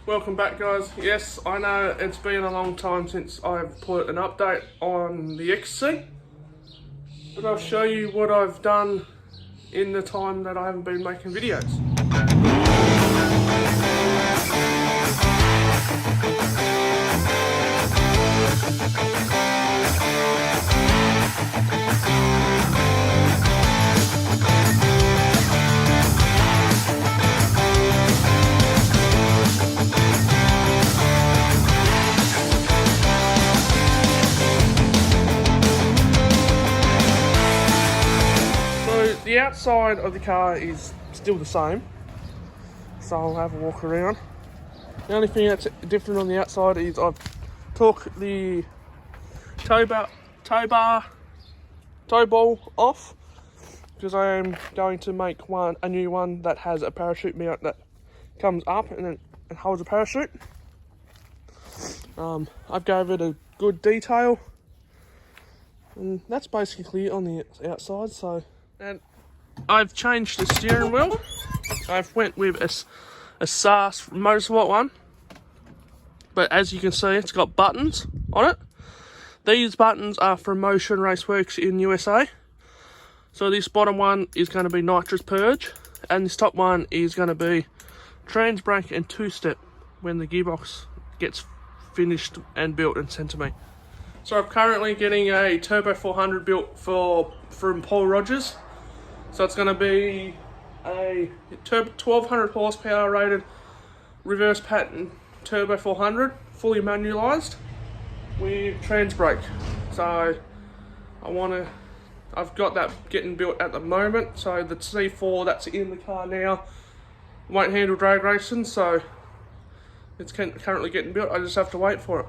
Welcome back, guys. Yes, I know it's been a long time since I've put an update on the XC, but I'll show you what I've done in the time that I haven't been making videos. The outside of the car is still the same, so I'll have a walk around. The only thing that's different on the outside is I've took the tow ball off, because I am going to make a new one that has a parachute mount that comes up and then it holds a parachute. I've gave it a good detail, and that's basically it on the outside. And I've changed the steering wheel. I've went with a SAS Motorsport one, but as you can see, it's got buttons on it. These buttons are from Motion Raceworks in USA. So this bottom one is going to be nitrous purge, and this top one is going to be trans brake and two-step when the gearbox gets finished and built and sent to me. So I'm currently getting a Turbo 400 built from Paul Rogers. So it's going to be a 1200 horsepower rated reverse pattern Turbo 400, fully manualised with trans brake. So I've got that getting built at the moment. So the C4 that's in the car now won't handle drag racing, so it's currently getting built. I just have to wait for it.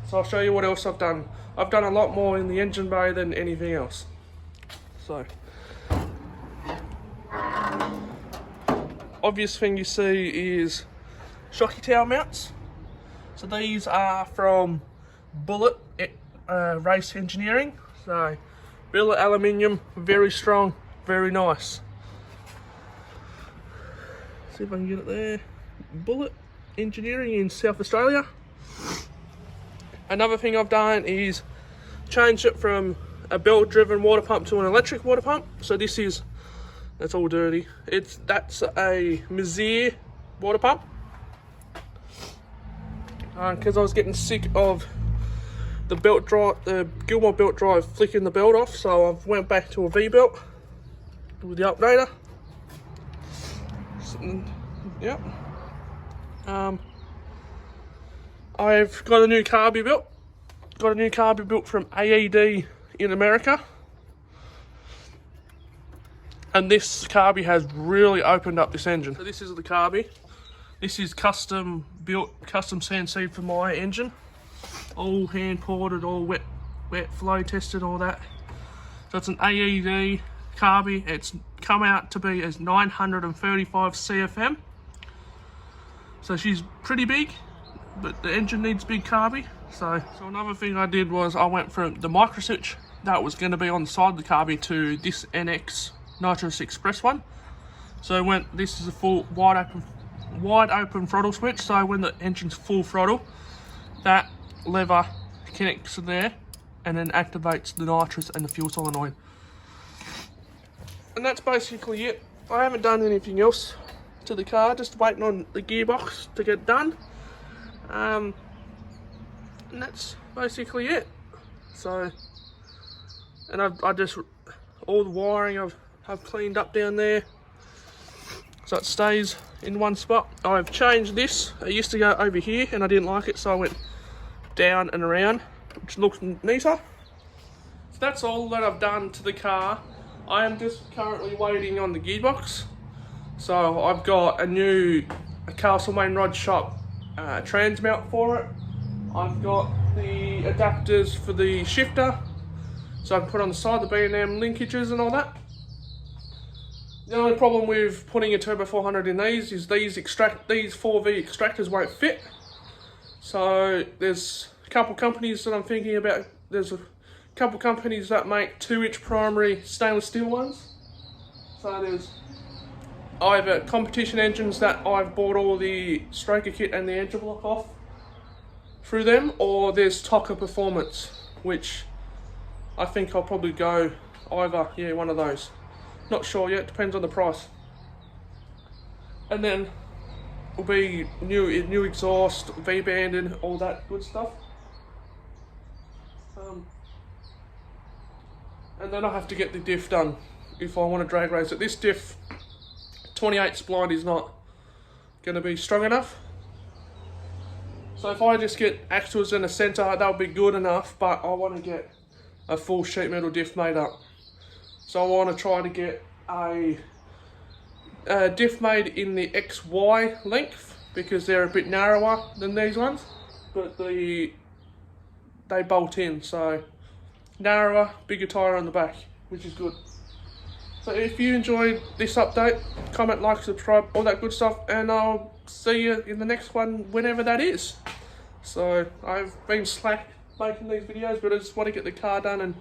So I'll show you what else I've done. I've done a lot more in the engine bay than anything else. So obvious thing you see is shocky tower mounts. So these are from Bullet Race Engineering. So billet aluminium, very strong, very nice. See if I can get it there. Bullet Engineering in South Australia. Another thing I've done is changed it from a belt driven water pump to an electric water pump. So that's all dirty. That's a Mazir water pump. Because I was getting sick of the Gilmore belt drive flicking the belt off, so I've went back to a V-belt with the upgrader. Yep. I've got a new carby built. Got a new carby built from AED in America. And this carby has really opened up this engine. So this is the carby. This is custom built, custom CNC for my engine. All hand ported, all wet flow tested, all that. So it's an AED carby. It's come out to be as 935 CFM. So she's pretty big, but the engine needs big carby. So another thing I did was I went from the micro switch that was going to be on the side of the carby to this NX Nitrous Express one. So this is a full wide open throttle switch. So when the engine's full throttle, that lever connects to there and then activates the nitrous and the fuel solenoid. And that's basically it. I haven't done anything else to the car, just waiting on the gearbox to get done. And that's basically it. So, and all the wiring I've cleaned up down there, so it stays in one spot. I've changed this. It used to go over here and I didn't like it, so I went down and around, which looks neater. So that's all that I've done to the car. I am just currently waiting on the gearbox. So I've got a Castlemaine Rod Shop trans mount for it. I've got the adapters for the shifter, so I can put on the side the B&M linkages and all that. The only problem with putting a Turbo 400 in these is these 4V extractors won't fit. So there's a couple companies that I'm thinking about. There's a couple companies that make 2-inch primary stainless steel ones. So there's either competition engines that I've bought all the stroker kit and the engine block off through them, or there's Tocker Performance, which I think I'll probably go either, yeah, one of those. Not sure yet, depends on the price. And then will be new exhaust, V-band and all that good stuff. And then I'll have to get the diff done if I want to drag race it. This diff 28 spline is not going to be strong enough. So if I just get axles and a centre, that'll be good enough, but I want to get a full sheet metal diff made up. So I want to try to get a diff made in the XY length, because they're a bit narrower than these ones, but they bolt in, so narrower, bigger tyre on the back, which is good. So if you enjoyed this update, comment, like, subscribe, all that good stuff, and I'll see you in the next one, whenever that is. So I've been slack making these videos, but I just want to get the car done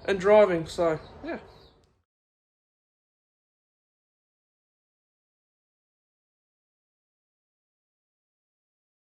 and driving, so yeah.